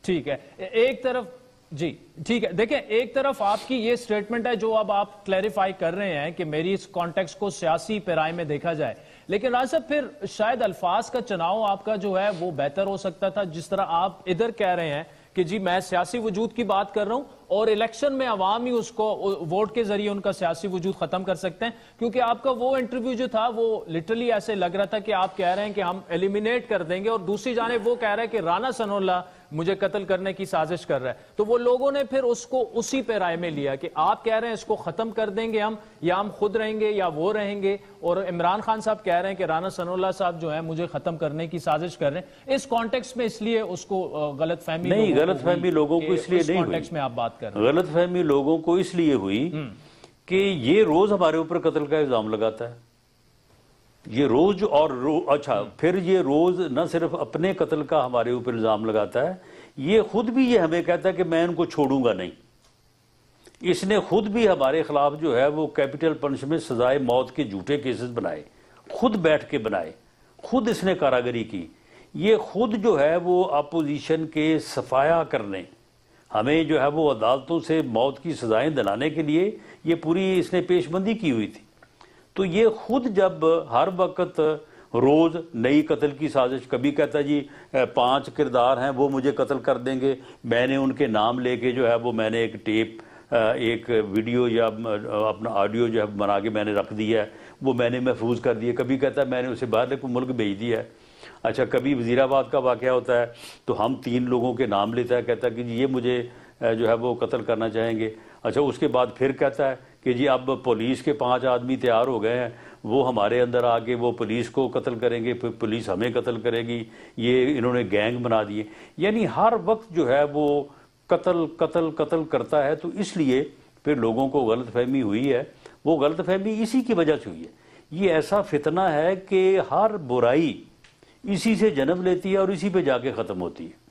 ٹھیک ہے، ایک طرف جی ٹھیک ہے، دیکھیں ایک طرف آپ کی یہ سٹیٹمنٹ ہے جو اب آپ کلیریفائی کر رہے ہیں کہ میری اس کانٹیکس کو سیاسی پیرائی میں دیکھا جائے، لیکن راج صاحب پھر شاید الفاظ کا چناؤ آپ کا جو ہے وہ بہتر ہو سکتا تھا، جس طرح آپ ادھر کہہ رہے ہیں کہ جی میں سیاسی وجود کی بات کر رہا ہوں اور الیکشن میں عوام ہی اس کو ووٹ کے ذریعے ان کا سیاسی وجود ختم کر سکتے ہیں، کیونکہ آپ کا وہ انٹرویو جو تھا وہ لٹرلی ایسے لگ رہا تھا کہ آپ کہہ رہے ہیں کہ ہم ایلیمینیٹ کر دیں گے، اور دوسری جانب وہ کہہ رہے ہیں کہ رانا ثناء اللہ مجھے قتل کرنے کی سازش کر رہا ہے، تو وہ لوگوں نے پھر اس کو اسی پہ رائے میں لیا کہ آپ کہہ رہے ہیں اس کو ختم کر دیں گے ہم، یا ہم خود رہیں گے یا وہ رہیں گے، اور عمران خان صاحب کہہ رہے ہیں کہ رانا ثناء اللہ صاحب جو ہیں مجھے ختم کرنے کی سازش کر رہے ہیں۔ اس کانٹیکس میں اس لیے اس کو غلط فہمی نہیں، غلط فہمی لوگوں کو اس لیے نہیں ہوئی، میں آپ بات کر رہے ہیں، غلط فہمی لوگوں کو اس لیے ہوئی کہ یہ روز ہمارے اوپر قتل کا الزام لگاتا ہے، یہ روز اچھا پھر یہ روز نہ صرف اپنے قتل کا ہمارے اوپر الزام لگاتا ہے، یہ خود بھی یہ ہمیں کہتا ہے کہ میں ان کو چھوڑوں گا نہیں، اس نے خود بھی ہمارے خلاف جو ہے وہ کیپٹل پنشمنٹ سزائے موت کے جھوٹے کیسز بنائے، خود بیٹھ کے بنائے، خود اس نے کاراگری کی، یہ خود جو ہے وہ اپوزیشن کے صفایا کرنے، ہمیں جو ہے وہ عدالتوں سے موت کی سزائیں دلانے کے لیے یہ پوری اس نے پیش بندی کی ہوئی تھی، تو یہ خود جب ہر وقت روز نئی قتل کی سازش، کبھی کہتا جی 5 کردار ہیں وہ مجھے قتل کر دیں گے، میں نے ان کے نام لے کے جو ہے وہ میں نے ایک ٹیپ ایک ویڈیو یا اپنا آڈیو جو ہے بنا کے میں نے رکھ دیا ہے، وہ میں نے محفوظ کر دیا، کبھی کہتا ہے میں نے اسے باہر ملک بھیج دیا ہے۔ اچھا کبھی وزیر آباد کا واقعہ ہوتا ہے تو ہم 3 لوگوں کے نام لیتا ہے، کہتا ہے کہ جی یہ مجھے جو ہے وہ قتل کرنا چاہیں گے، اچھا اس کے بعد پھر کہتا ہے کہ جی اب پولیس کے 5 آدمی تیار ہو گئے ہیں، وہ ہمارے اندر آ کے وہ پولیس کو قتل کریں گے، پھر پولیس ہمیں قتل کرے گی، یہ انہوں نے گینگ بنا دیے، یعنی ہر وقت جو ہے وہ قتل قتل قتل کرتا ہے، تو اس لیے پھر لوگوں کو غلط فہمی ہوئی ہے، وہ غلط فہمی اسی کی وجہ سے ہوئی ہے، یہ ایسا فتنہ ہے کہ ہر برائی اسی سے جنم لیتی ہے اور اسی پہ جا کے ختم ہوتی ہے۔